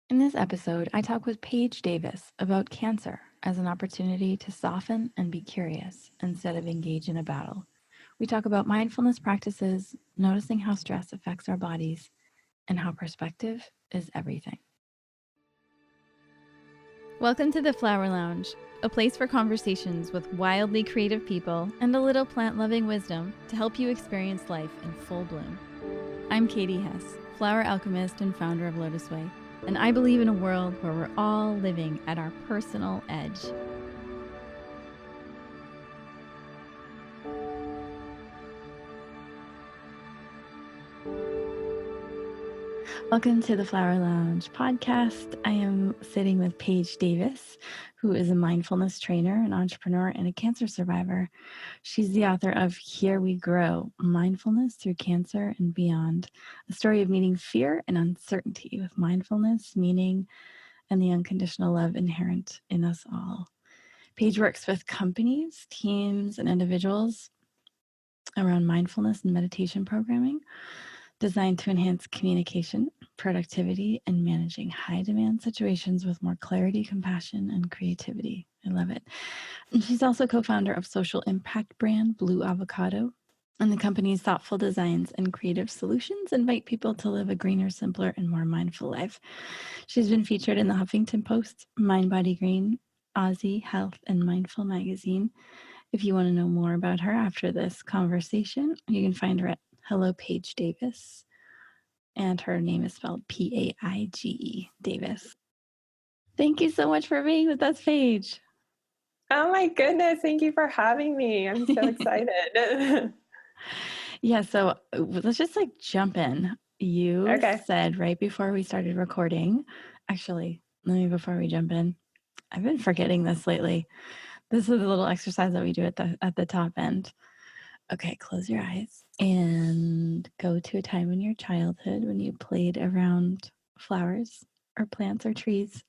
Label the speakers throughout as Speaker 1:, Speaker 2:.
Speaker 1: In this episode, I talk with Paige Davis about cancer as an opportunity to soften and be curious instead of engage in a battle. We talk about mindfulness practices, noticing how stress affects our bodies, and how perspective is everything. Welcome to the Flower Lounge, a place for conversations with wildly creative people and a little plant-loving wisdom to help you experience life in full bloom. I'm Katie Hess, flower alchemist and founder of LOTUSWEI, and I believe in a world where we're all living at our personal edge. Welcome to the Flowerlounge Podcast. I am sitting with Paige Davis, who is a mindfulness trainer, an entrepreneur, and a cancer survivor. She's the author of Here We Grow, Mindfulness Through Cancer and Beyond, a story of meeting fear and uncertainty with mindfulness, meaning, and the unconditional love inherent in us all. Paige works with companies, teams, and individuals around mindfulness and meditation programming designed to enhance communication, productivity, and managing high-demand situations with more clarity, compassion, and creativity. I love it. And she's also co-founder of social impact brand Blue Avocado, and the company's thoughtful designs and creative solutions invite people to live a greener, simpler, and more mindful life. She's been featured in the Huffington Post, Mind Body Green, Aussie Health, and Mindful magazine. If you want to know more about her after this conversation, you can find her at Hello Paige Davis, and her name is spelled Paige Davis. Thank you so much for being with us, Paige.
Speaker 2: Oh my goodness, thank you for having me. I'm so excited.
Speaker 1: Yeah, so let's just jump in. You said right before we started recording, actually, before we jump in, I've been forgetting this lately. This is a little exercise that we do at the top end. Okay, close your eyes and go to a time in your childhood when you played around flowers or plants or trees.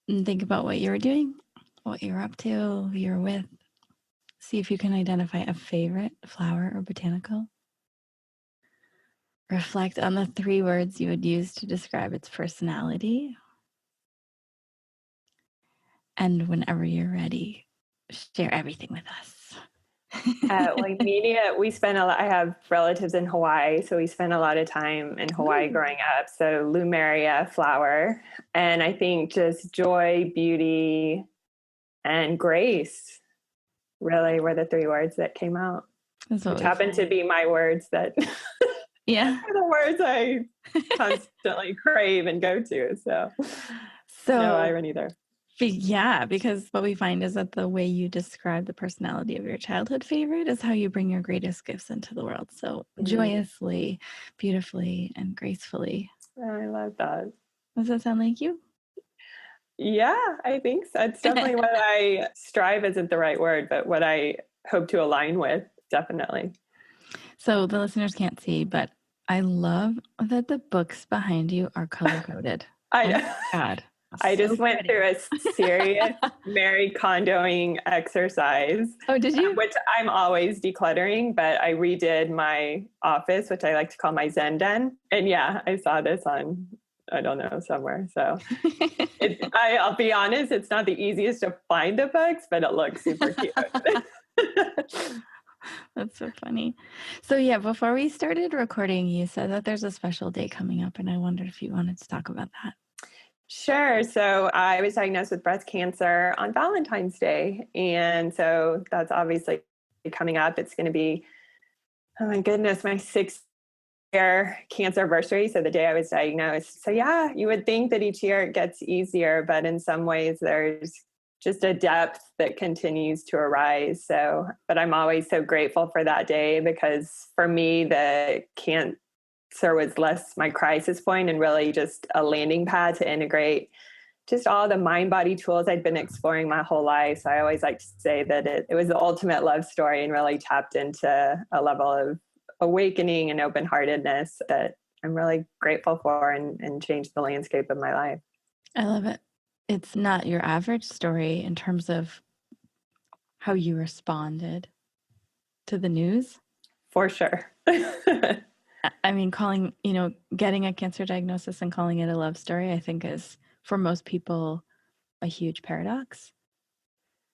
Speaker 1: And think about what you were doing, what you were up to, who you were with. See if you can identify a favorite flower or botanical. Reflect on the 3 words you would use to describe its personality. And whenever you're ready, share everything with us.
Speaker 2: I have relatives in Hawaii, so we spent a lot of time in Hawaii growing up. So Lumeria flower, and I think just joy, beauty, and grace really were the 3 words that came out, which happened to be my words that
Speaker 1: yeah,
Speaker 2: are the words I constantly crave and go to. So no irony there.
Speaker 1: Yeah, because what we find is that the way you describe the personality of your childhood favorite is how you bring your greatest gifts into the world. So joyously, beautifully, and gracefully.
Speaker 2: I love that.
Speaker 1: Does that sound like you?
Speaker 2: Yeah, I think so. It's definitely what I strive isn't the right word, but what I hope to align with, definitely.
Speaker 1: So the listeners can't see, but I love that the books behind you are color-coded.
Speaker 2: My
Speaker 1: God.
Speaker 2: I just went through a serious Mary Kondoing exercise.
Speaker 1: Oh, did you?
Speaker 2: Which I'm always decluttering, but I redid my office, which I like to call my Zen den. And yeah, I saw this on, I don't know, somewhere. So I'll be honest, it's not the easiest to find the books, but it looks super cute.
Speaker 1: That's so funny. So yeah, before we started recording, you said that there's a special day coming up, and I wondered if you wanted to talk about that.
Speaker 2: Sure. So I was diagnosed with breast cancer on Valentine's Day. And so that's obviously coming up. It's going to be, oh my goodness, my 6-year cancer anniversary. So the day I was diagnosed. So yeah, you would think that each year it gets easier, but in some ways there's just a depth that continues to arise. So, but I'm always so grateful for that day because for me, the cancer was less my crisis point and really just a landing pad to integrate just all the mind-body tools I'd been exploring my whole life. So I always like to say that it was the ultimate love story and really tapped into a level of awakening and open-heartedness that I'm really grateful for and changed the landscape of my life.
Speaker 1: I love it. It's not your average story in terms of how you responded to the news.
Speaker 2: For sure.
Speaker 1: I mean, getting a cancer diagnosis and calling it a love story, I think is for most people a huge paradox.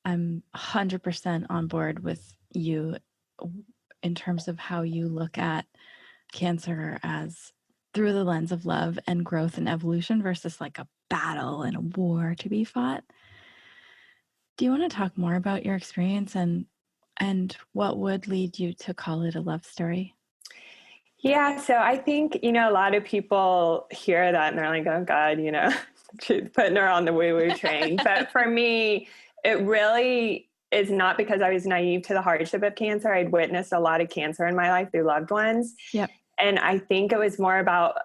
Speaker 1: I'm 100% on board with you in terms of how you look at cancer as through the lens of love and growth and evolution versus like a battle and a war to be fought. Do you want to talk more about your experience and what would lead you to call it a love story?
Speaker 2: Yeah. So I think, a lot of people hear that and they're like, oh God, she's putting her on the woo-woo train. But for me, it really is not because I was naive to the hardship of cancer. I'd witnessed a lot of cancer in my life through loved ones.
Speaker 1: Yep.
Speaker 2: And I think it was more about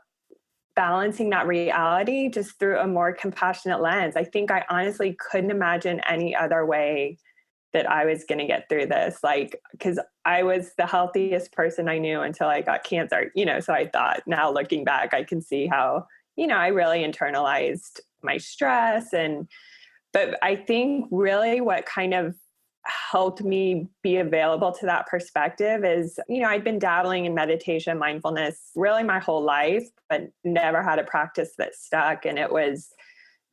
Speaker 2: balancing that reality just through a more compassionate lens. I think I honestly couldn't imagine any other way that I was going to get through this, because I was the healthiest person I knew until I got cancer, so I thought, now looking back, I can see how, I really internalized my stress. But I think really what kind of helped me be available to that perspective is, I'd been dabbling in meditation, mindfulness really my whole life, but never had a practice that stuck. And it was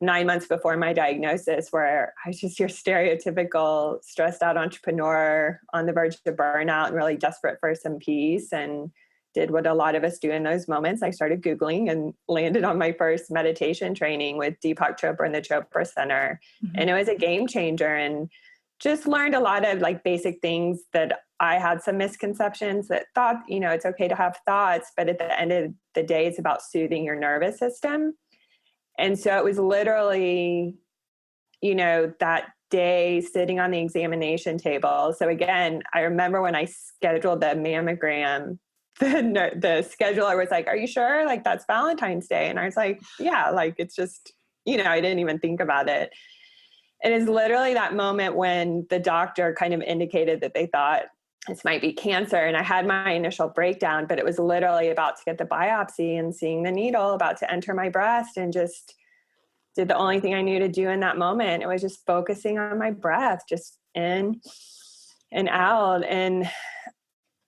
Speaker 2: 9 months before my diagnosis where I was just your stereotypical stressed out entrepreneur on the verge of burnout and really desperate for some peace, and did what a lot of us do in those moments. I started Googling and landed on my first meditation training with Deepak Chopra and the Chopra Center.
Speaker 1: Mm-hmm.
Speaker 2: And it was a game changer, and just learned a lot of basic things that I had some misconceptions that thought, it's okay to have thoughts, but at the end of the day, it's about soothing your nervous system. And so it was literally, that day sitting on the examination table. So again, I remember when I scheduled the mammogram, the scheduler was like, are you sure? That's Valentine's Day. And I was like, yeah, it's just, I didn't even think about it. And it's literally that moment when the doctor kind of indicated that they thought this might be cancer. And I had my initial breakdown, but it was literally about to get the biopsy and seeing the needle about to enter my breast, and just did the only thing I knew to do in that moment. It was just focusing on my breath, just in and out. And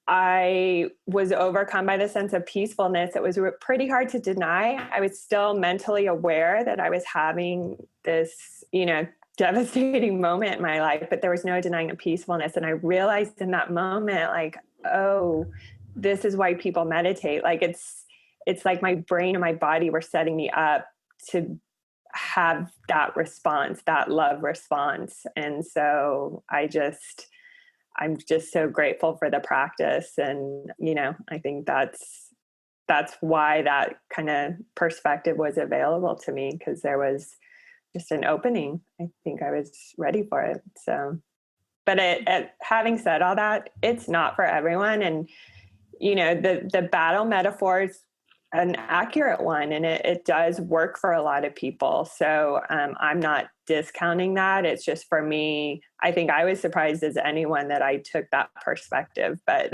Speaker 2: I was overcome by the sense of peacefulness. It was pretty hard to deny. I was still mentally aware that I was having this, devastating moment in my life, but there was no denying the peacefulness. And I realized in that moment, oh, this is why people meditate. It's like my brain and my body were setting me up to have that response, that love response. And so I'm just so grateful for the practice. And, I think that's why that kind of perspective was available to me, because there was just an opening. I think I was ready for it. So, but having said all that, it's not for everyone. And, the battle metaphor is an accurate one, and it does work for a lot of people. So I'm not discounting that. It's just, for me, I think I was surprised as anyone that I took that perspective, but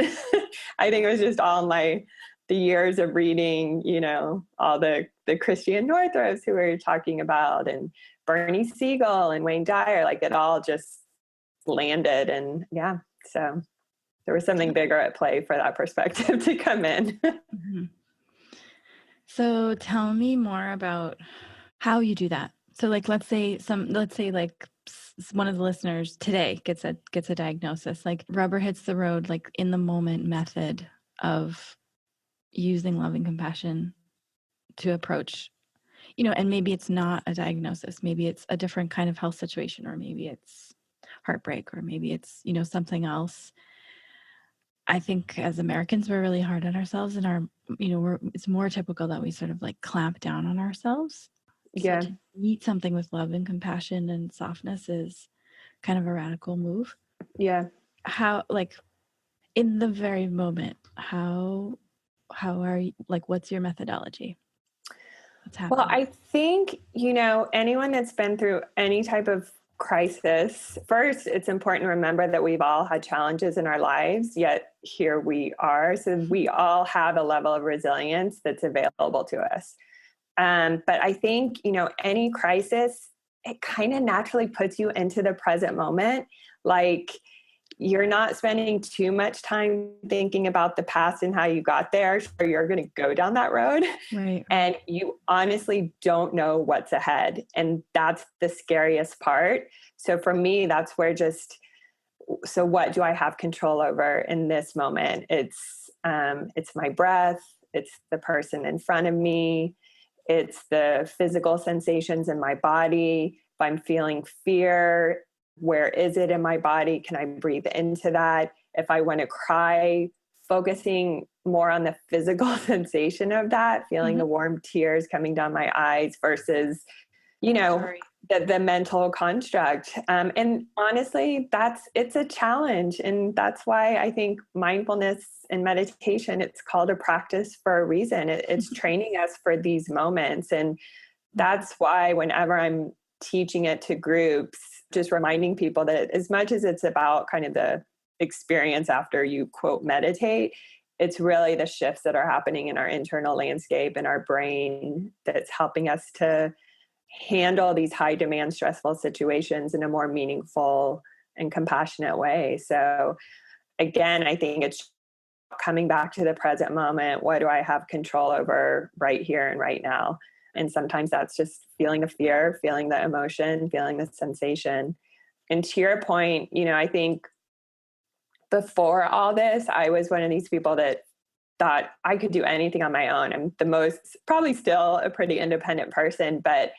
Speaker 2: I think it was just all the years of reading, all the Christian Northrops who were talking about, and Bernie Siegel and Wayne Dyer, it all just landed. And yeah, so there was something bigger at play for that perspective to come in.
Speaker 1: Mm-hmm. So tell me more about how you do that. So let's say one of the listeners today gets a diagnosis, rubber hits the road, in the moment method of using love and compassion to approach, and maybe it's not a diagnosis, maybe it's a different kind of health situation, or maybe it's heartbreak, or maybe it's, something else. I think as Americans, we're really hard on ourselves, and it's more typical that we sort of clamp down on ourselves.
Speaker 2: Yeah.
Speaker 1: So to meet something with love and compassion and softness is kind of a radical move.
Speaker 2: Yeah.
Speaker 1: How, in the very moment, how are you, what's your methodology? What's happening?
Speaker 2: Well, I think, anyone that's been through any type of crisis, first, it's important to remember that we've all had challenges in our lives, yet here we are. So we all have a level of resilience that's available to us. But I think, any crisis, it kind of naturally puts you into the present moment. you're not spending too much time thinking about the past and how you got there, or you're going to go down that road.
Speaker 1: Right.
Speaker 2: And you honestly don't know what's ahead. And that's the scariest part. So for me, that's where so what do I have control over in this moment? It's my breath. It's the person in front of me. It's the physical sensations in my body. If I'm feeling fear, where is it in my body? Can I breathe into that? If I want to cry, focusing more on the physical sensation of that, feeling the warm tears coming down my eyes versus, the mental construct. And honestly, it's a challenge. And that's why I think mindfulness and meditation, it's called a practice for a reason. It's training us for these moments. And that's why whenever I'm teaching it to groups, just reminding people that as much as it's about kind of the experience after you quote meditate, it's really the shifts that are happening in our internal landscape and our brain that's helping us to handle these high demand, stressful situations in a more meaningful and compassionate way. So again, I think it's coming back to the present moment. What do I have control over right here and right now? And sometimes that's just feeling the fear, feeling the emotion, feeling the sensation. And to your point, I think before all this, I was one of these people that thought I could do anything on my own. I'm probably still a pretty independent person, but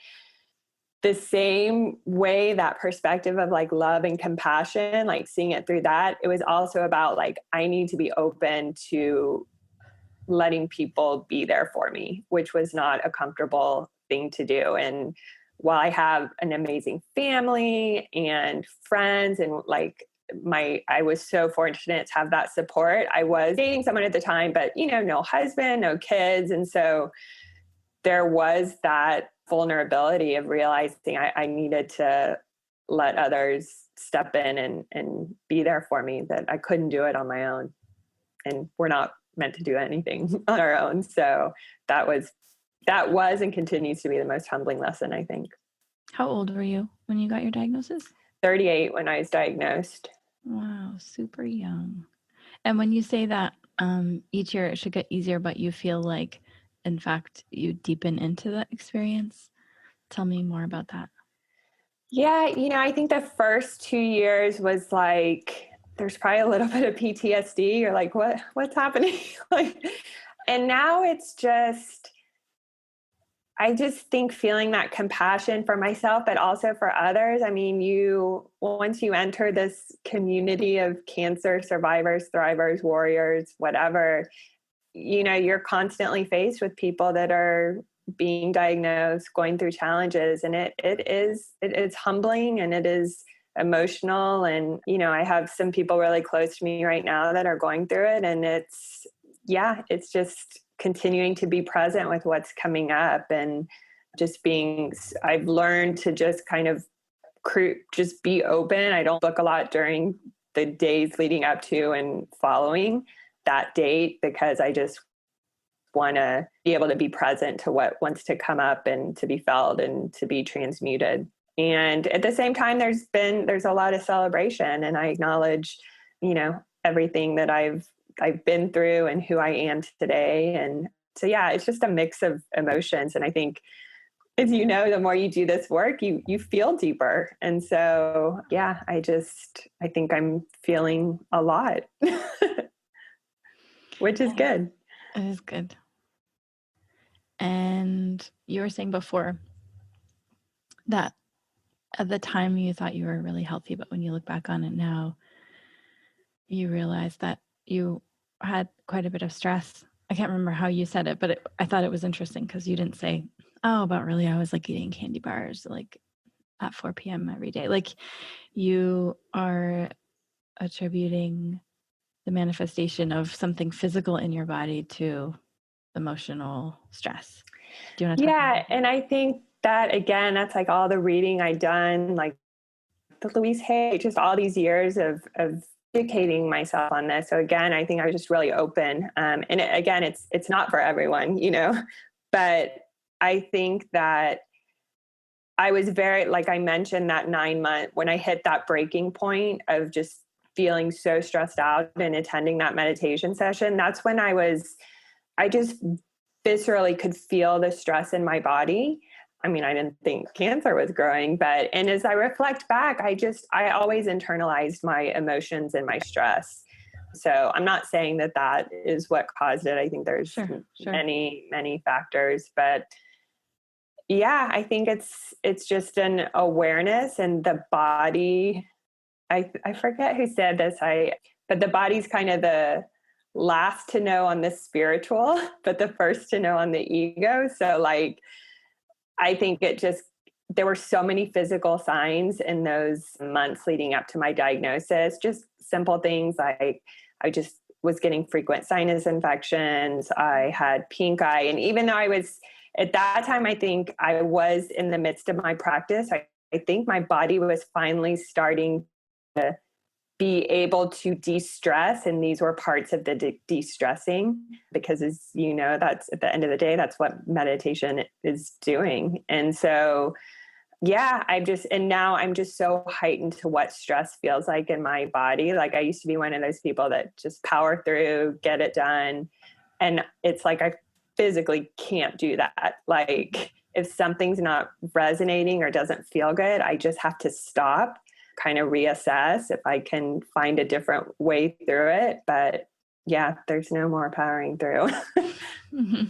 Speaker 2: the same way, that perspective of like love and compassion, like seeing it through that, it was also about like, I need to be open to letting people be there for me, which was not a comfortable thing to do. And while I have an amazing family and friends and like I was so fortunate to have that support. I was dating someone at the time, but no husband, no kids. And so there was that vulnerability of realizing I needed to let others step in and be there for me, that I couldn't do it on my own. And we're not meant to do anything on our own. So that was and continues to be the most humbling lesson, I think.
Speaker 1: How old were you when you got your diagnosis?
Speaker 2: 38 when I was diagnosed.
Speaker 1: Wow, super young. And when you say that each year it should get easier, but you feel like, in fact, you deepen into that experience, tell me more about that.
Speaker 2: Yeah, I think the first 2 years was like, there's probably a little bit of PTSD. You're like, what's happening? And now it's just, I just think feeling that compassion for myself, but also for others. I mean, once you enter this community of cancer survivors, thrivers, warriors, whatever, you're constantly faced with people that are being diagnosed, going through challenges. And it is humbling and it is emotional. And, I have some people really close to me right now that are going through it. And it's just continuing to be present with what's coming up and I've learned to just kind of just be open. I don't book a lot during the days leading up to and following that date because I just want to be able to be present to what wants to come up and to be felt and to be transmuted. And at the same time, there's a lot of celebration, and I acknowledge, everything that I've been through and who I am today. And so, yeah, it's just a mix of emotions. And I think, as you know, the more you do this work, you feel deeper. And so, yeah, I think I'm feeling a lot, which is good.
Speaker 1: It is good. And you were saying before that at the time you thought you were really healthy, but when you look back on it now, you realize that you had quite a bit of stress. I can't remember how you said it, but I thought it was interesting because you didn't say, oh, but really I was like eating candy bars like at 4 p.m. every day. Like you are attributing the manifestation of something physical in your body to emotional stress. Do you want to talk about that?
Speaker 2: And I think that, again, that's like all the reading I've done, like the Louise Hay, just all these years of educating myself on this. So again, I think I was just really open. And again, it's not for everyone, but I think that I was very, like I mentioned, that 9 month when I hit that breaking point of just feeling so stressed out and attending that meditation session, that's when I just viscerally could feel the stress in my body. I mean, I didn't think cancer was growing, and as I reflect back, I always internalized my emotions and my stress. So I'm not saying that is what caused it. I think there's
Speaker 1: Sure.
Speaker 2: many, many factors, but yeah, I think it's just an awareness, and the body, I forget who said this, but the body's kind of the last to know on the spiritual, but the first to know on the ego. So like, I think there were so many physical signs in those months leading up to my diagnosis, just simple things like I just was getting frequent sinus infections. I had pink eye. And even though at that time, I think I was in the midst of my practice, I think my body was finally starting to be able to de-stress. And these were parts of the de-stressing, because as you know, that's at the end of the day, that's what meditation is doing. And so, yeah, now I'm just so heightened to what stress feels like in my body. Like I used to be one of those people that just power through, get it done. And it's like, I physically can't do that. Like if something's not resonating or doesn't feel good, I just have to stop, kind of reassess if I can find a different way through it. But yeah, there's no more powering through.
Speaker 1: Mm-hmm.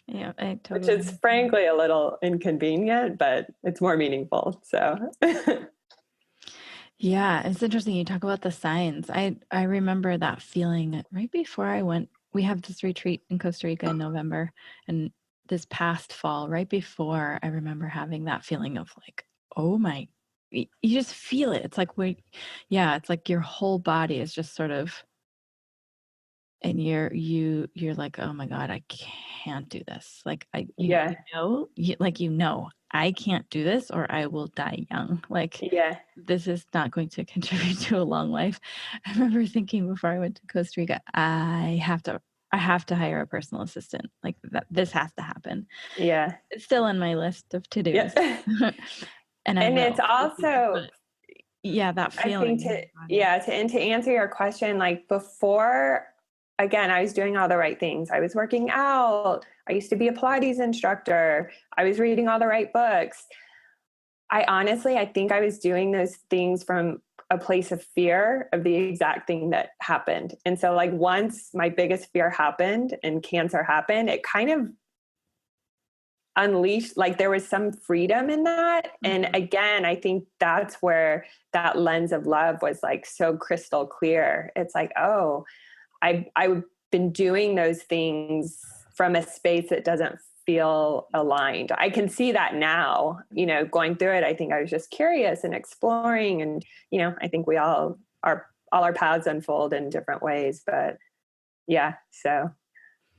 Speaker 1: Yeah, I totally.
Speaker 2: Which is frankly a little inconvenient, but it's more meaningful. So
Speaker 1: yeah, it's interesting. You talk about the signs. I remember that feeling right before I went. We have this retreat in Costa Rica in November, and this past fall, right before, I remember having that feeling of like, oh my, you just feel it. It's like, it's like your whole body is just sort of, and you're like, oh my God, I can't do this. Like I can't do this or I will die young. Like this is not going to contribute to a long life. I remember thinking before I went to Costa Rica, I have to hire a personal assistant. Like this has to happen.
Speaker 2: Yeah.
Speaker 1: It's still on my list of to-dos.
Speaker 2: Yeah.
Speaker 1: and
Speaker 2: it's also,
Speaker 1: that feeling.
Speaker 2: I think to answer your question, like before, again, I was doing all the right things. I was working out. I used to be a Pilates instructor. I was reading all the right books. I think I was doing those things from a place of fear of the exact thing that happened. And so like once my biggest fear happened and cancer happened, it kind of unleashed, like there was some freedom in that. Mm-hmm. And again, I think that's where that lens of love was like so crystal clear. It's like, oh, I've been doing those things from a space that doesn't feel aligned. I can see that now, going through it. I think I was just curious and exploring, and, I think we all our paths unfold in different ways, but yeah, so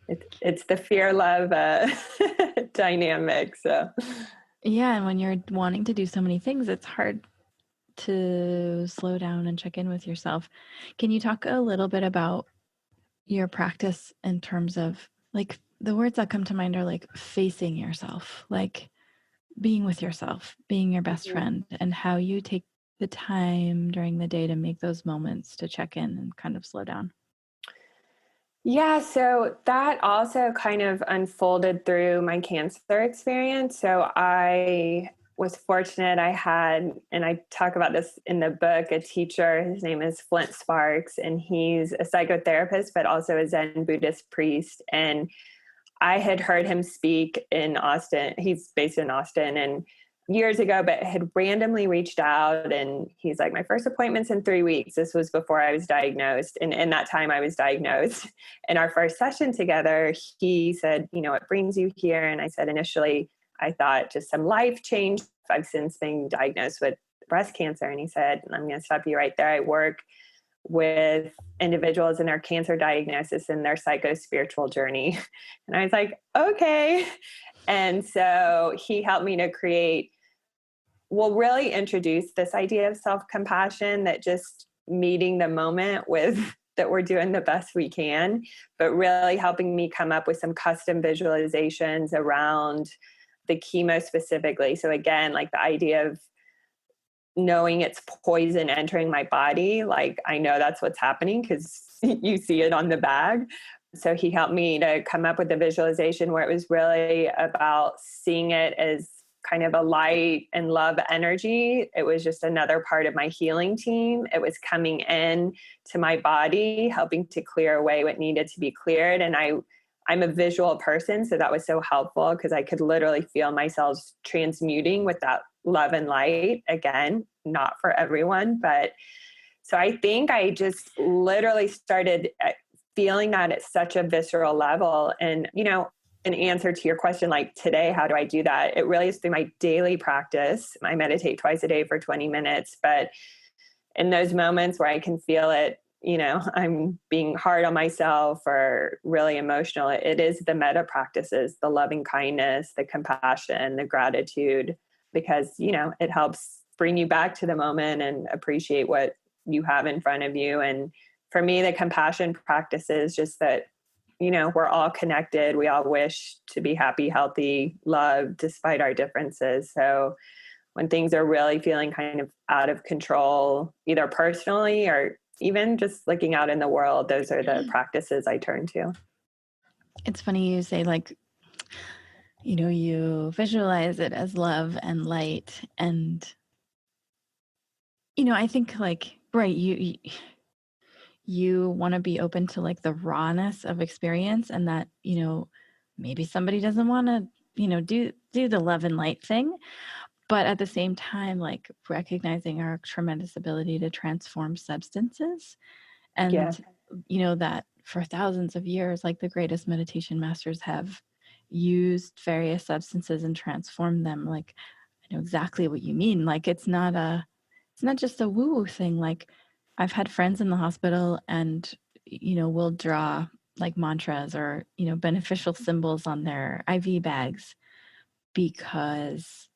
Speaker 2: it's the fear love dynamic. So
Speaker 1: yeah. And when you're wanting to do so many things, it's hard to slow down and check in with yourself. Can you talk a little bit about your practice in terms of like the words that come to mind are like facing yourself, like being with yourself, being your best friend, and how you take the time during the day to make those moments to check in and kind of slow down?
Speaker 2: Yeah, so that also kind of unfolded through my cancer experience. So I was fortunate. I had, and I talk about this in the book, a teacher. His name is Flint Sparks, and he's a psychotherapist, but also a Zen Buddhist priest. And I had heard him speak in Austin. He's based in Austin, and years ago, but had randomly reached out, and he's like, my first appointment's in 3 weeks. This was before I was diagnosed. And in that time I was diagnosed. In our first session together, he said, what brings you here? And I said, initially, I thought just some life change. I've since been diagnosed with breast cancer. And he said, I'm going to stop you right there. I work with individuals in their cancer diagnosis and their psycho-spiritual journey. And I was like, okay. And so he helped me to really introduce this idea of self-compassion, that just meeting the moment with that we're doing the best we can, but really helping me come up with some custom visualizations around the chemo specifically. So again, like the idea of knowing it's poison entering my body. Like, I know that's what's happening because you see it on the bag. So he helped me to come up with a visualization where it was really about seeing it as kind of a light and love energy. It was just another part of my healing team. It was coming in to my body, helping to clear away what needed to be cleared. And I'm a visual person, so that was so helpful because I could literally feel myself transmuting with that love and light. Again, not for everyone, but so I think I just literally started feeling that at such a visceral level. And, an answer to your question, like today, how do I do that? It really is through my daily practice. I meditate twice a day for 20 minutes, but in those moments where I can feel it, I'm being hard on myself or really emotional, it is the metta practices, the loving kindness, the compassion, the gratitude, because, it helps bring you back to the moment and appreciate what you have in front of you. And for me, the compassion practice is just that, we're all connected. We all wish to be happy, healthy, loved, despite our differences. So when things are really feeling kind of out of control, either personally or even just looking out in the world, those are the practices I turn to.
Speaker 1: It's funny you say, like, you visualize it as love and light. And, I think, like, right, you want to be open to like the rawness of experience, and that, maybe somebody doesn't want to, do the love and light thing. But at the same time, like recognizing our tremendous ability to transform substances. And, that for thousands of years, like the greatest meditation masters have used various substances and transformed them. Like, I know exactly what you mean. Like, it's not just a woo-woo thing. Like, I've had friends in the hospital and, we'll draw like mantras or, beneficial symbols on their IV bags because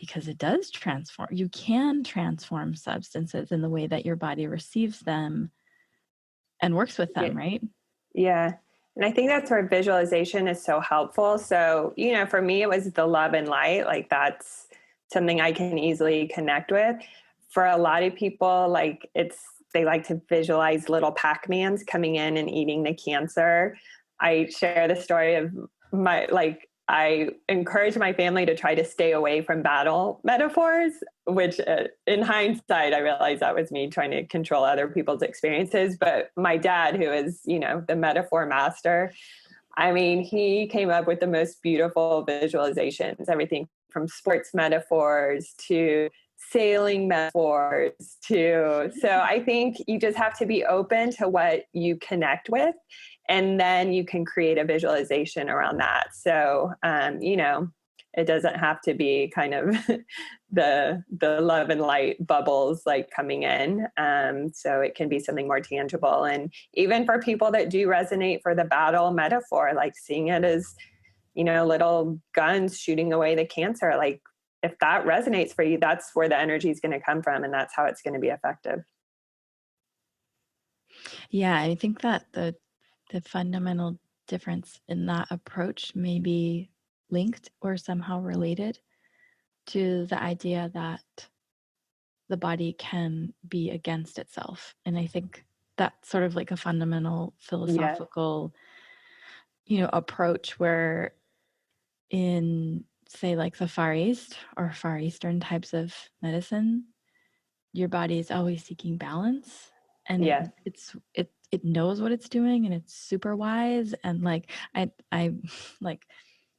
Speaker 1: it does transform. You can transform substances in the way that your body receives them and works with them, right?
Speaker 2: Yeah. And I think that's where visualization is so helpful. So, for me, it was the love and light. Like, that's something I can easily connect with. For a lot of people, like they like to visualize little Pac-Mans coming in and eating the cancer. I share the story of I encourage my family to try to stay away from battle metaphors, which in hindsight, I realized that was me trying to control other people's experiences. But my dad, who is, the metaphor master, I mean, he came up with the most beautiful visualizations, everything from sports metaphors to sailing metaphors so I think you just have to be open to what you connect with, and then you can create a visualization around that. So, it doesn't have to be kind of the love and light bubbles like coming in. So it can be something more tangible. And even for people that do resonate for the battle metaphor, like seeing it as, little guns shooting away the cancer, like if that resonates for you, that's where the energy is going to come from. And that's how it's going to be effective.
Speaker 1: Yeah, I think that the fundamental difference in that approach may be linked or somehow related to the idea that the body can be against itself. And I think that's sort of like a fundamental philosophical, approach where in, say, like the Far East or Far Eastern types of medicine, your body is always seeking balance, and it knows what it's doing, and it's super wise. And like I like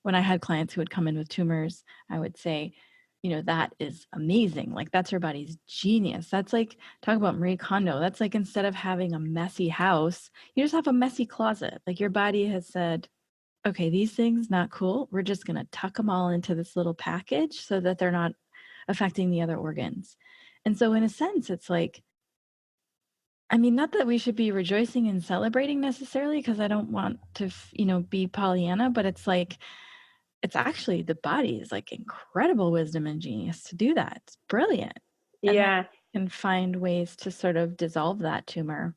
Speaker 1: when I had clients who would come in with tumors, I would say, that is amazing. Like, that's your body's genius. That's like, talk about Marie Kondo. That's like, instead of having a messy house, you just have a messy closet. Like, your body has said, okay, these things not cool. We're just going to tuck them all into this little package so that they're not affecting the other organs. And so in a sense, it's like, I mean, not that we should be rejoicing and celebrating necessarily, because I don't want to, be Pollyanna, but it's like, it's actually the body is like incredible wisdom and genius to do that. It's brilliant.
Speaker 2: Yeah.
Speaker 1: And can find ways to sort of dissolve that tumor.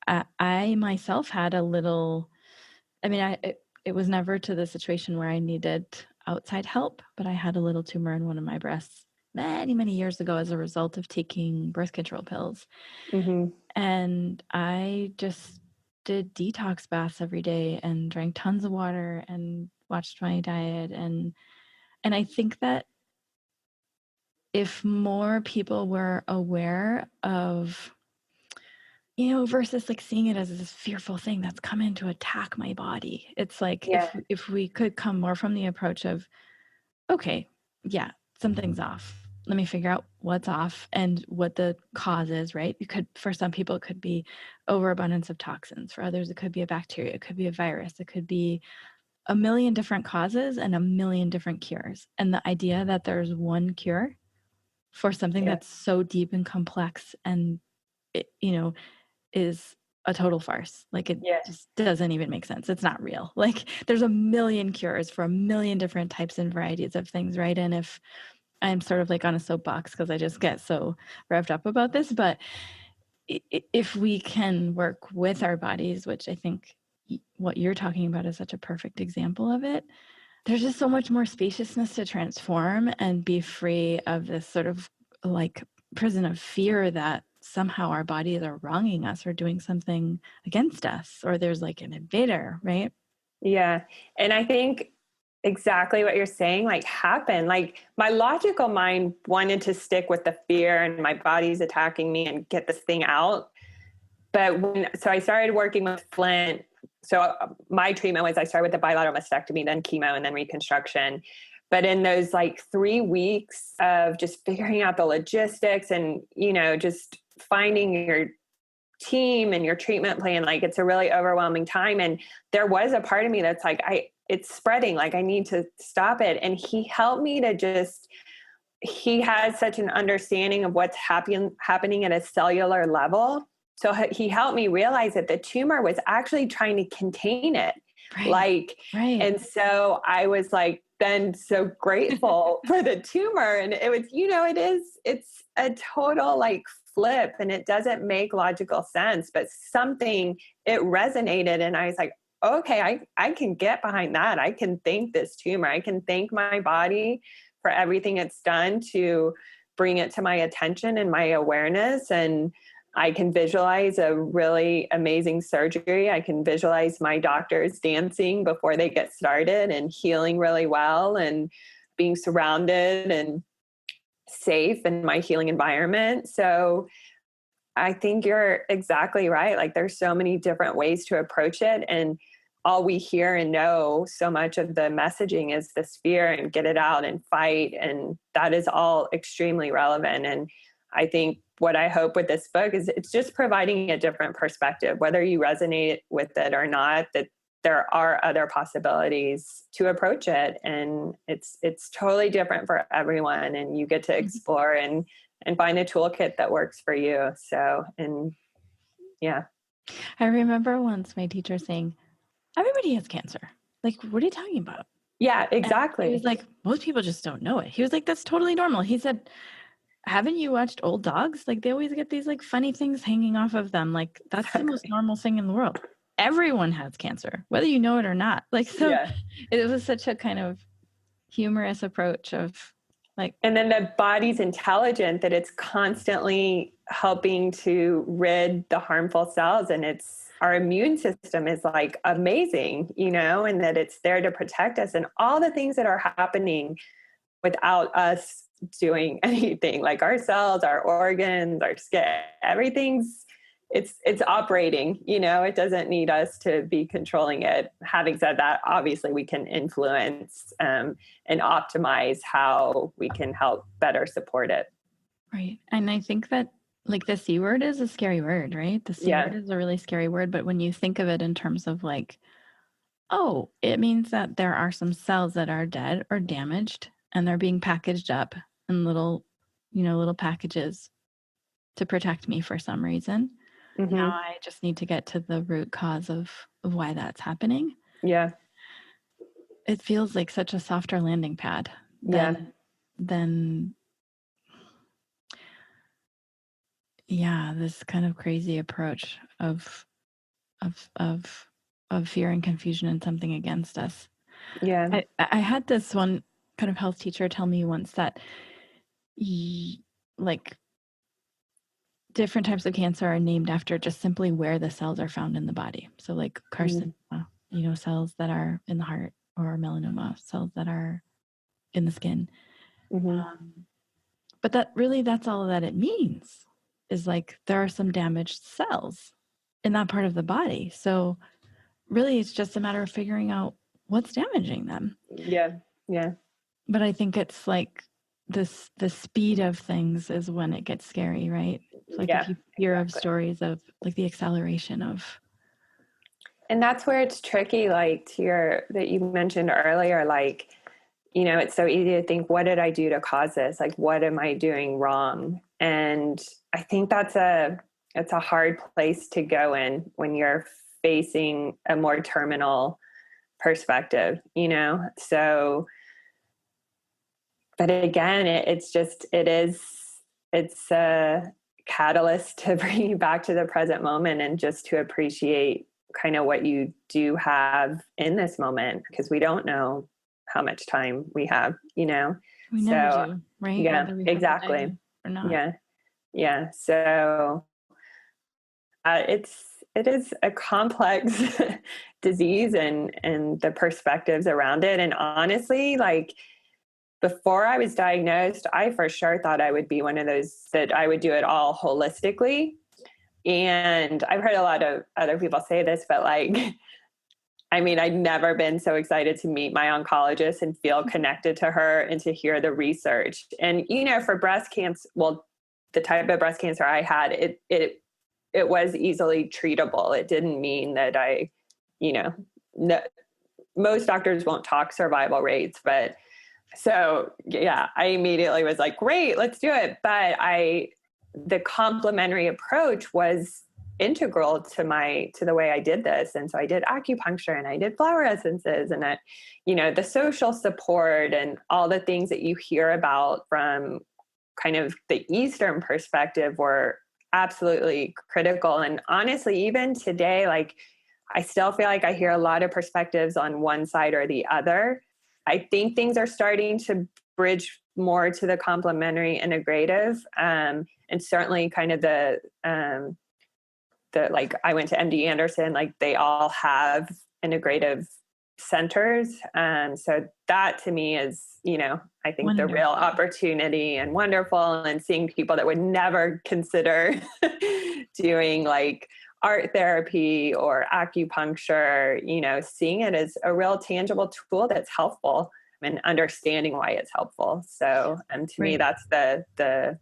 Speaker 1: I myself had a little, I mean, it was never to the situation where I needed outside help, but I had a little tumor in one of my breasts. many, many years ago as a result of taking birth control pills.
Speaker 2: Mm-hmm.
Speaker 1: And I just did detox baths every day and drank tons of water and watched my diet. And I think that if more people were aware of, versus like seeing it as this fearful thing that's come in to attack my body, it's like
Speaker 2: Yeah.
Speaker 1: if we could come more from the approach of, okay, yeah, something's off. Let me figure out what's off and what the cause is, right? For some people, it could be overabundance of toxins. For others, it could be a bacteria. It could be a virus. It could be a million different causes and a million different cures. And the idea that there's one cure for something
Speaker 2: Yeah.
Speaker 1: that's so deep and complex and, is a total farce. Like, it
Speaker 2: Yeah.
Speaker 1: just doesn't even make sense. It's not real. Like, there's a million cures for a million different types and varieties of things, right? And if I'm sort of like on a soapbox because I just get so revved up about this, but if we can work with our bodies, which I think what you're talking about is such a perfect example of it, there's just so much more spaciousness to transform and be free of this sort of like prison of fear that somehow our bodies are wronging us or doing something against us, or there's like an invader, right?
Speaker 2: Yeah. And I think exactly what you're saying, like, happened. Like, my logical mind wanted to stick with the fear and my body's attacking me and get this thing out. But so I started working with Flint. So my treatment was, I started with the bilateral mastectomy, then chemo, and then reconstruction. But in those like 3 weeks of just figuring out the logistics and, just finding your team and your treatment plan, like, it's a really overwhelming time. And there was a part of me that's like, it's spreading, like, I need to stop it. And he helped me to he has such an understanding of what's happening at a cellular level. So he helped me realize that the tumor was actually trying to contain it.
Speaker 1: Right.
Speaker 2: And so I was like, then so grateful for the tumor. And it was, it's a total like flip, and it doesn't make logical sense, but it resonated. And I was like, okay, I can get behind that. I can thank this tumor. I can thank my body for everything it's done to bring it to my attention and my awareness. And I can visualize a really amazing surgery. I can visualize my doctors dancing before they get started and healing really well and being surrounded and safe in my healing environment. So I think you're exactly right. Like, there's so many different ways to approach it. And all we hear and know, so much of the messaging is this fear and get it out and fight. And that is all extremely relevant. And I think what I hope with this book is it's just providing a different perspective, whether you resonate with it or not, that there are other possibilities to approach it. And it's totally different for everyone. And you get to explore and find a toolkit that works for you. So, and yeah.
Speaker 1: I remember once my teacher saying, everybody has cancer. Like, what are you talking about?
Speaker 2: Yeah, exactly.
Speaker 1: And he was like, most people just don't know it. He was like, that's totally normal. He said, haven't you watched old dogs? Like, they always get these like funny things hanging off of them. Like, that's the most normal thing in the world. Everyone has cancer, whether you know it or not. Like, so
Speaker 2: Yeah.
Speaker 1: It was such a kind of humorous approach of like,
Speaker 2: and then the body's intelligent, that it's constantly helping to rid the harmful cells. And our immune system is like amazing, and that it's there to protect us, and all the things that are happening without us doing anything, like our cells, our organs, our skin, everything's it's operating, it doesn't need us to be controlling it. Having said that, obviously we can influence and optimize how we can help better support it.
Speaker 1: right. And I think that like the C word is a scary word, right? The C word is a really scary word, but when you think of it in terms of like, oh, it means that there are some cells that are dead or damaged and they're being packaged up in little packages to protect me for some reason.
Speaker 2: Mm-hmm.
Speaker 1: Now I just need to get to the root cause of why that's happening.
Speaker 2: Yeah.
Speaker 1: It feels like such a softer landing pad than this kind of crazy approach of fear and confusion and something against us.
Speaker 2: Yeah.
Speaker 1: I had this one kind of health teacher tell me once that like different types of cancer are named after just simply where the cells are found in the body. So like carcinoma, cells that are in the heart, or melanoma, cells that are in the skin. But that's all that it means, is like there are some damaged cells in that part of the body. So really it's just a matter of figuring out what's damaging them.
Speaker 2: Yeah.
Speaker 1: But I think it's like the speed of things is when it gets scary, right? Like if you hear of stories of like the acceleration of.
Speaker 2: And that's where it's tricky, like that you mentioned earlier, like, it's so easy to think, what did I do to cause this? Like, what am I doing wrong? And I think it's a hard place to go in when you're facing a more terminal perspective, So, but again, it's a catalyst to bring you back to the present moment and just to appreciate kind of what you do have in this moment, because we don't know how much time we have,
Speaker 1: We never do, right?
Speaker 2: Yeah, exactly.
Speaker 1: Or not.
Speaker 2: Yeah. So it is a complex disease and the perspectives around it. And honestly, like, before I was diagnosed, I for sure thought I would be one of those that I would do it all holistically. And I've heard a lot of other people say this, but like, I mean, I'd never been so excited to meet my oncologist and feel connected to her and to hear the research. And, for breast cancer, well, the type of breast cancer I had, it was easily treatable. It didn't mean that most doctors won't talk survival rates, but so yeah, I immediately was like, great, let's do it. But the complementary approach was integral to the way I did this. And so I did acupuncture and I did flower essences and the social support and all the things that you hear about from kind of the Eastern perspective were absolutely critical. And honestly, even today, like, I still feel like I hear a lot of perspectives on one side or the other. I think things are starting to bridge more to the complementary integrative. And certainly kind of the like, I went to MD Anderson, like they all have integrative centers. So that to me is, I think wonderful. The real opportunity and wonderful, and seeing people that would never consider doing like art therapy or acupuncture, seeing it as a real tangible tool that's helpful and understanding why it's helpful. So, to me, that's the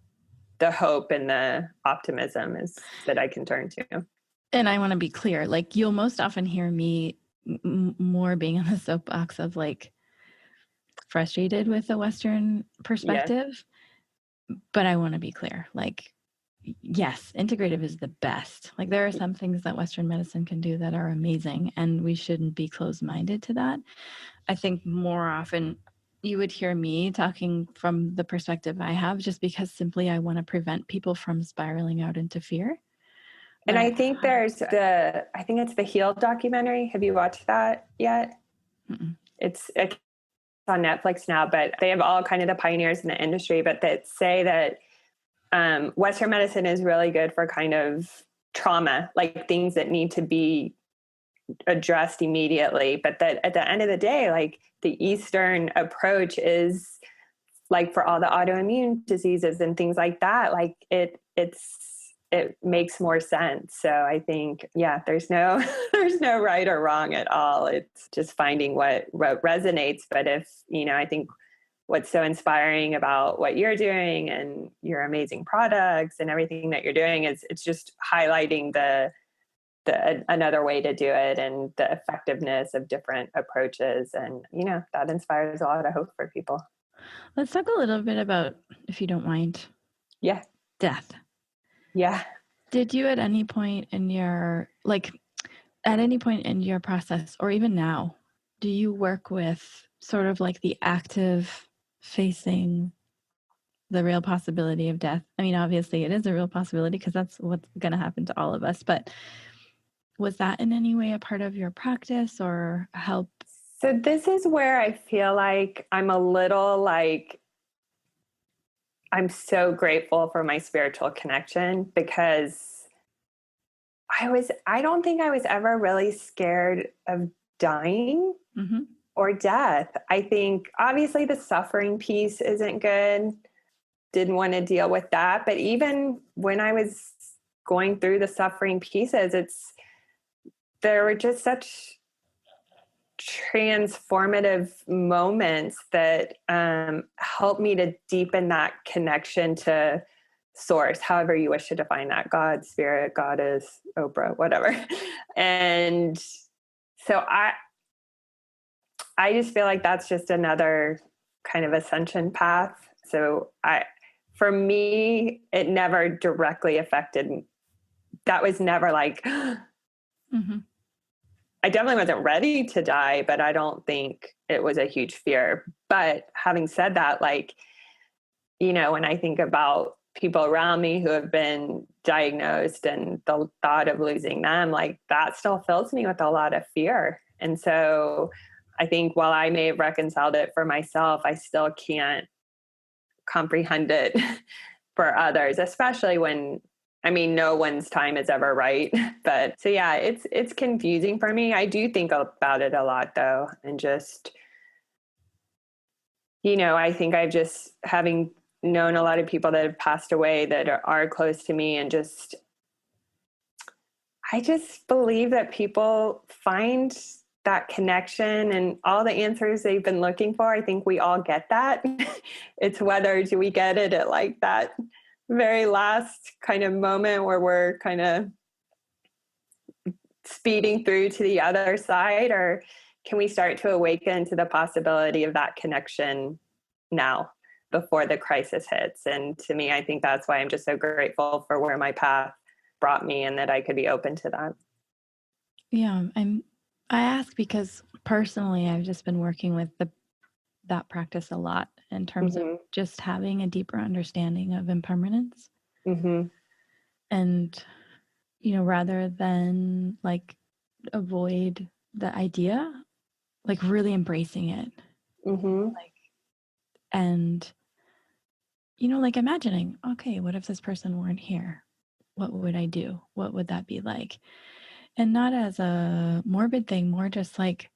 Speaker 2: hope and the optimism is that I can turn to.
Speaker 1: And I want to be clear, like, you'll most often hear me more being on the soapbox of like frustrated with the Western perspective. Yeah. But I want to be clear, like, yes, integrative is the best. Like, there are some things that Western medicine can do that are amazing, and we shouldn't be closed-minded to that. I think more often you would hear me talking from the perspective I have, just because simply I want to prevent people from spiraling out into fear.
Speaker 2: And I think it's the Heal documentary. Have you watched that yet? Mm-mm. It's on Netflix now, but they have all kind of the pioneers in the industry, but that say that Western medicine is really good for kind of trauma, like things that need to be addressed immediately. But that at the end of the day, like, the Eastern approach is like for all the autoimmune diseases and things like that, like it makes more sense. So I think, there's no right or wrong at all. It's just finding what resonates. But if, I think what's so inspiring about what you're doing and your amazing products and everything that you're doing is it's just highlighting the another way to do it and the effectiveness of different approaches. And, that inspires a lot of hope for people.
Speaker 1: Let's talk a little bit about, if you don't mind.
Speaker 2: Yeah.
Speaker 1: Death.
Speaker 2: Yeah.
Speaker 1: Did you at any point in your process, or even now, do you work with sort of like the active facing the real possibility of death? I mean, obviously it is a real possibility because that's what's going to happen to all of us. But was that in any way a part of your practice or help?
Speaker 2: So this is where I feel like I'm a little like I'm so grateful for my spiritual connection, because I don't think I was ever really scared of dying
Speaker 1: Mm-hmm.
Speaker 2: or death. I think obviously the suffering piece isn't good. Didn't want to deal with that. But even when I was going through the suffering pieces, there were just such transformative moments that helped me to deepen that connection to source, however you wish to define that, God, spirit, goddess, Oprah, whatever. And so I just feel like that's just another kind of ascension path. So for me, it never directly affected me. That was never like,
Speaker 1: Mm-hmm.
Speaker 2: I definitely wasn't ready to die, but I don't think it was a huge fear. But having said that, like, when I think about people around me who have been diagnosed and the thought of losing them, like, that still fills me with a lot of fear. And so I think while I may have reconciled it for myself, I still can't comprehend it for others, especially when, no one's time is ever right. But so, yeah, it's confusing for me. I do think about it a lot though. And just, I think I've just, having known a lot of people that have passed away that are close to me, and I just believe that people find that connection and all the answers they've been looking for. I think we all get that. It's whether do we get it at like that very last kind of moment where we're kind of speeding through to the other side, or can we start to awaken to the possibility of that connection now before the crisis hits? And to me, I think that's why I'm just so grateful for where my path brought me, and that I could be open to that.
Speaker 1: Yeah, I ask because personally I've just been working with that practice a lot in terms of just having a deeper understanding of impermanence.
Speaker 2: Mm-hmm.
Speaker 1: And rather than like avoid the idea, like really embracing it.
Speaker 2: Mm-hmm.
Speaker 1: Like, and like imagining, okay, what if this person weren't here? What would I do? What would that be like? And not as a morbid thing, more just like,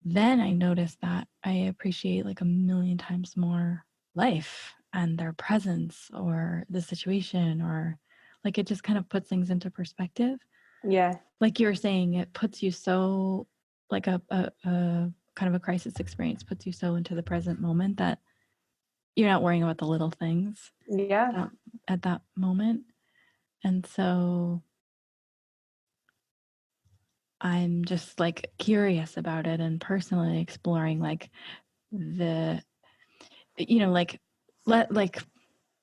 Speaker 1: then I noticed that I appreciate like a million times more life and their presence or the situation, or like it just kind of puts things into perspective.
Speaker 2: Yeah.
Speaker 1: Like you were saying, it puts you so like a kind of a crisis experience puts you so into the present moment that you're not worrying about the little things at that moment. And so I'm just like curious about it and personally exploring like like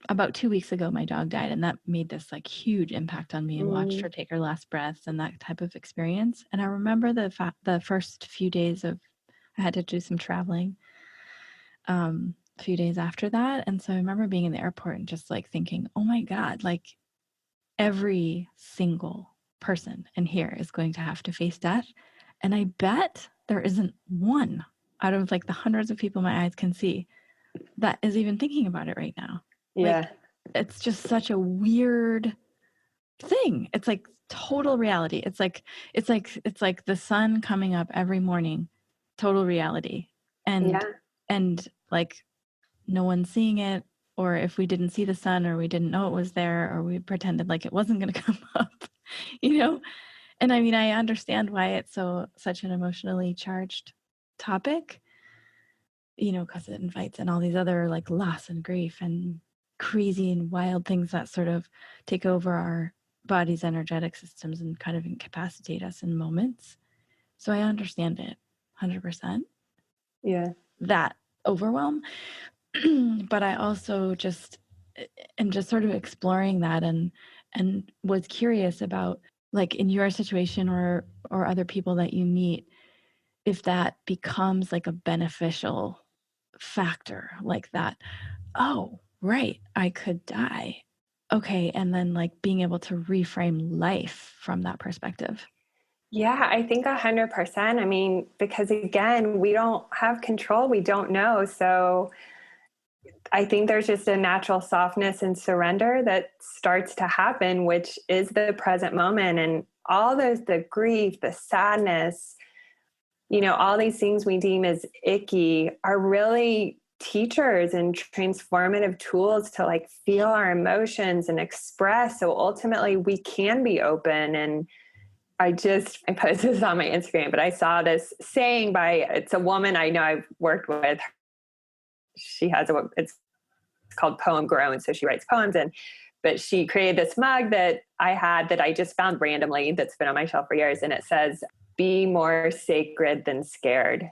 Speaker 1: about 2 weeks ago, my dog died, and that made this like huge impact on me. And watched her take her last breaths and that type of experience. And I remember the first few days of, I had to do some traveling a few days after that. And so I remember being in the airport and just like thinking, oh my God, like every single person in here is going to have to face death. And I bet there isn't one out of like the hundreds of people my eyes can see that is even thinking about it right now.
Speaker 2: Yeah.
Speaker 1: Like, it's just such a weird thing. It's like total reality. It's like the sun coming up every morning, total reality. And like no one's seeing it, or if we didn't see the sun, or we didn't know it was there, or we pretended like it wasn't going to come up, And I understand why it's such an emotionally charged topic, because it invites in all these other like loss and grief and crazy and wild things that sort of take over our body's energetic systems and kind of incapacitate us in moments. So I understand it 100%.
Speaker 2: Yeah.
Speaker 1: That overwhelm. But I also just sort of exploring that and was curious about, like, in your situation or other people that you meet, if that becomes like a beneficial factor, like that, oh, right, I could die. Okay. And then like being able to reframe life from that perspective.
Speaker 2: Yeah, I think 100%. Because again, we don't have control. We don't know. So I think there's just a natural softness and surrender that starts to happen, which is the present moment. And all the grief, the sadness, all these things we deem as icky are really teachers and transformative tools to like feel our emotions and express. So ultimately we can be open. And I posted this on my Instagram, but I saw this saying it's a woman I know I've worked with. It's called Poem Grown. So she writes poems, but she created this mug that I just found randomly that's been on my shelf for years. And it says, "Be more sacred than scared."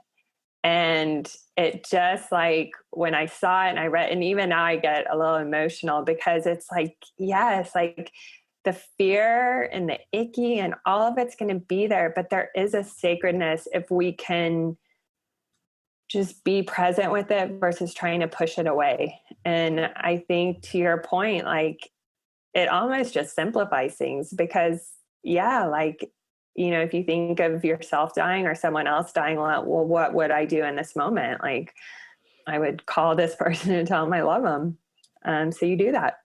Speaker 2: And it just like, when I saw it and I read, and even now I get a little emotional because it's like, yes, like the fear and the icky and all of it's going to be there, but there is a sacredness if we can just be present with it versus trying to push it away. And I think to your point, like it almost just simplifies things because if you think of yourself dying or someone else dying, well, what would I do in this moment? Like I would call this person and tell them I love them. So you do that.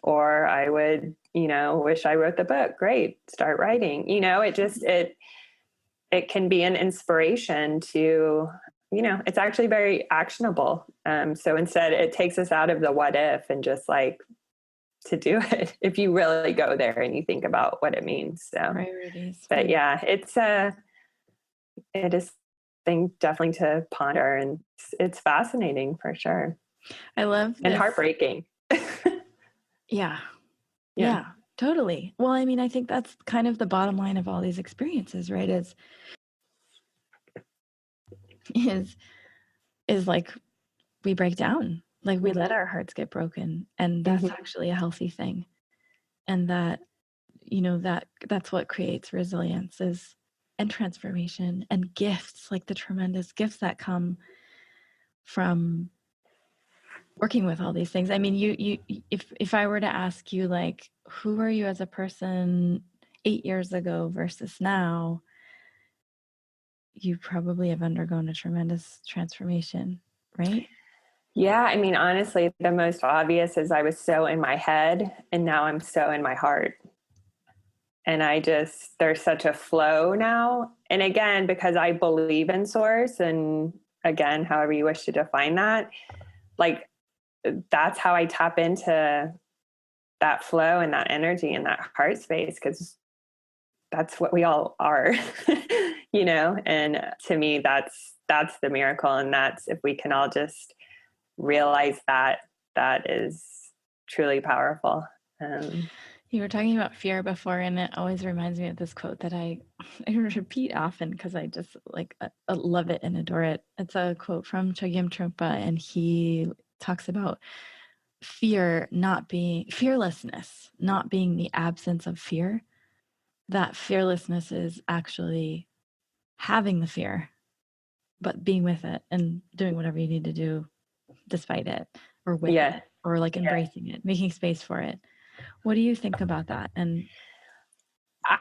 Speaker 2: Or I would, wish I wrote the book. Great. Start writing, it can be an inspiration to, it's actually very actionable. So instead it takes us out of the what if and just like to do it if you really go there and you think about what it means. So,
Speaker 1: Priorities.
Speaker 2: But yeah, it is thing definitely to ponder, and it's fascinating for sure.
Speaker 1: I love
Speaker 2: and heartbreaking.
Speaker 1: Yeah, totally. Well, I mean, I think that's kind of the bottom line of all these experiences, right? Is like we break down, like we let our hearts get broken, and that's actually a healthy thing. And that, that's what creates resilience and transformation and gifts, like the tremendous gifts that come from working with all these things. I mean, if I were to ask you, like, who are you as a person 8 years ago versus now, you probably have undergone a tremendous transformation, right?
Speaker 2: Yeah. I mean, honestly, the most obvious is I was so in my head and now I'm so in my heart. And there's such a flow now. And again, because I believe in source, and again, however you wish to define that, like that's how I tap into that flow and that energy and that heart space, because that's what we all are, and to me, that's the miracle. And that's, if we can all just realize that is truly powerful.
Speaker 1: You were talking about fear before, and it always reminds me of this quote that I repeat often because I just love it and adore it. It's a quote from Chogyam Trungpa, and he talks about fearlessness not being the absence of fear. That fearlessness is actually having the fear, but being with it and doing whatever you need to do despite it or with it, or like embracing it, making space for it. What do you think about that? And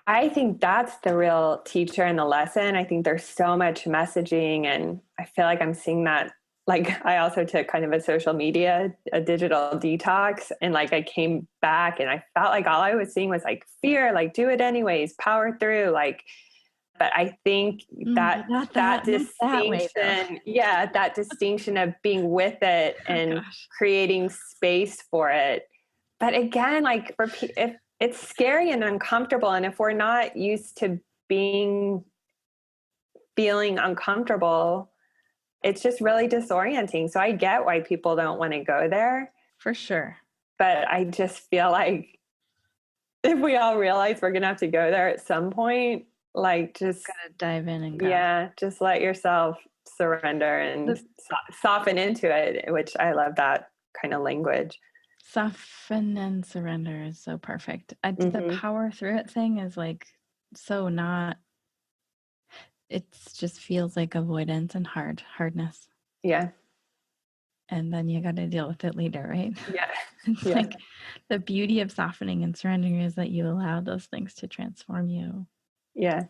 Speaker 2: I think that's the real teacher and the lesson. I think there's so much messaging, and I feel like I'm seeing that. Like I also took kind of a digital detox, and like I came back and I felt like all I was seeing was like fear, like do it anyways, power through, like. But I think that distinction, that distinction of being with it and creating space for it. But again, like if it's scary and uncomfortable, and if we're not used to feeling uncomfortable, it's just really disorienting. So I get why people don't want to go there.
Speaker 1: For sure.
Speaker 2: But I just feel like if we all realize we're going to have to go there at some point, like just
Speaker 1: gotta dive in and go.
Speaker 2: Yeah, just let yourself surrender and soften into it, which I love that kind of language.
Speaker 1: Soften and surrender is so perfect. The power through it thing is like so not, it just feels like avoidance and hardness.
Speaker 2: Yeah.
Speaker 1: And then you got to deal with it later, right?
Speaker 2: Yeah.
Speaker 1: It's like the beauty of softening and surrendering is that you allow those things to transform you.
Speaker 2: Yeah.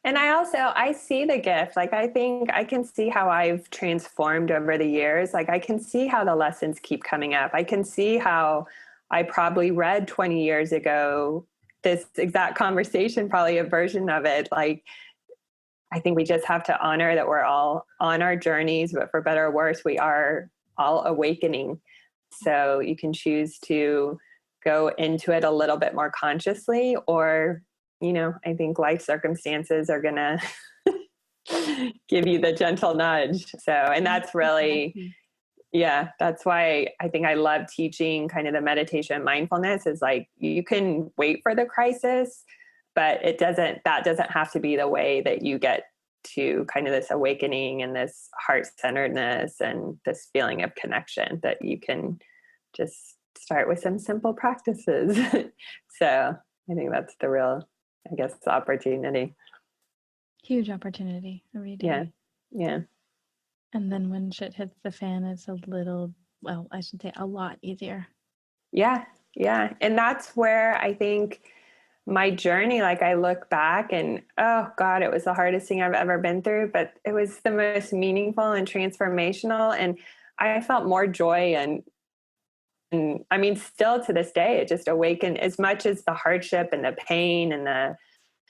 Speaker 2: And I see the gift. Like, I think I can see how I've transformed over the years. Like, I can see how the lessons keep coming up. I can see how I probably read 20 years ago this exact conversation, probably a version of it. Like, I think we just have to honor that we're all on our journeys, but for better or worse, we are all awakening. So you can choose to go into it a little bit more consciously, or, I think life circumstances are going to give you the gentle nudge. So, and that's really, that's why I think I love teaching kind of the meditation mindfulness is like, you can wait for the crisis, but that doesn't have to be the way that you get to kind of this awakening and this heart-centeredness and this feeling of connection, that you can just start with some simple practices. So I think that's the real, opportunity.
Speaker 1: Huge opportunity every day.
Speaker 2: Yeah.
Speaker 1: And then when shit hits the fan, it's a lot easier.
Speaker 2: Yeah. And that's where I think my journey, like I look back and, oh God, it was the hardest thing I've ever been through, but it was the most meaningful and transformational. And I felt more joy and I mean, still to this day, it just awakened. As much as the hardship and the pain and the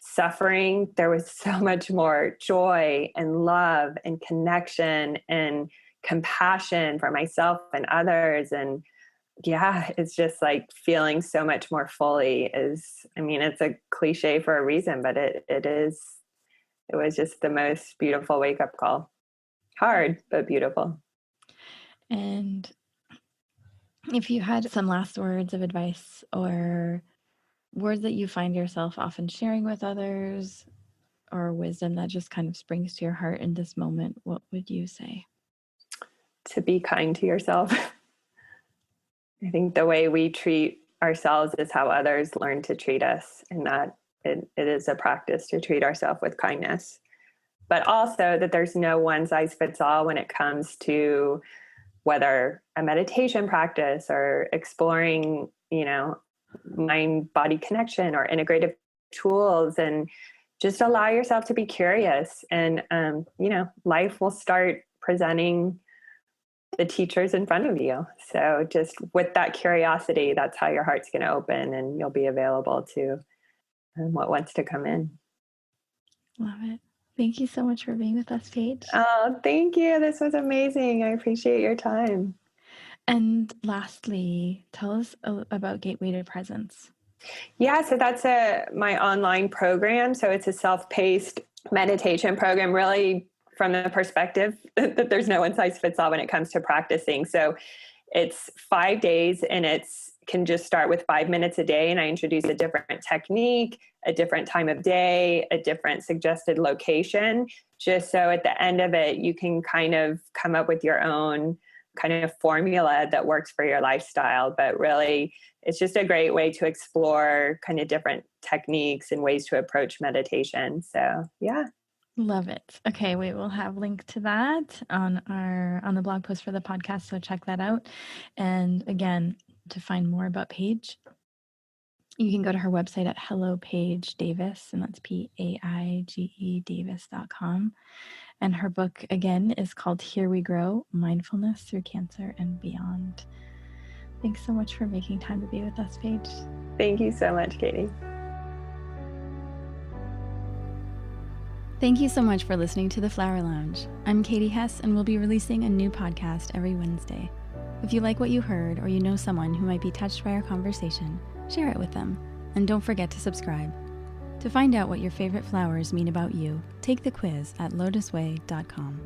Speaker 2: suffering, there was so much more joy and love and connection and compassion for myself and others. And it's just like feeling so much more fully it's a cliche for a reason, but it was just the most beautiful wake-up call. Hard, but beautiful.
Speaker 1: And if you had some last words of advice or words that you find yourself often sharing with others, or wisdom that just kind of springs to your heart in this moment, what would you say?
Speaker 2: To be kind to yourself. I think the way we treat ourselves is how others learn to treat us, and that it is a practice to treat ourselves with kindness. But also that there's no one size fits all when it comes to whether a meditation practice or exploring, mind-body connection or integrative tools, and just allow yourself to be curious. And, life will start presenting the teachers in front of you. So just with that curiosity, that's how your heart's going to open and you'll be available to what wants to come in.
Speaker 1: Love it. Thank you so much for being with us, Paige.
Speaker 2: Oh, thank you. This was amazing. I appreciate your time.
Speaker 1: And lastly, tell us about Gateway to Presence.
Speaker 2: Yeah, so that's my online program. So it's a self-paced meditation program, really from the perspective that there's no one size fits all when it comes to practicing. So it's 5 days, and can just start with 5 minutes a day. And I introduce a different technique, a different time of day, a different suggested location, just so at the end of it, you can kind of come up with your own kind of formula that works for your lifestyle. But really, it's just a great way to explore kind of different techniques and ways to approach meditation. So, yeah.
Speaker 1: Love it. Okay, we will have link to that on the blog post for the podcast, so check that out. And again, to find more about Paige, you can go to her website at Hello Paige Davis, and that's PAIGE Davis.com. And her book, again, is called Here We Grow, Mindfulness Through Cancer and Beyond. Thanks so much for making time to be with us, Paige.
Speaker 2: Thank you so much, Katie.
Speaker 1: Thank you so much for listening to The Flower Lounge. I'm Katie Hess, and we'll be releasing a new podcast every Wednesday. If you like what you heard, or you know someone who might be touched by our conversation, share it with them. And don't forget to subscribe. To find out what your favorite flowers mean about you, take the quiz at LOTUSWEI.com.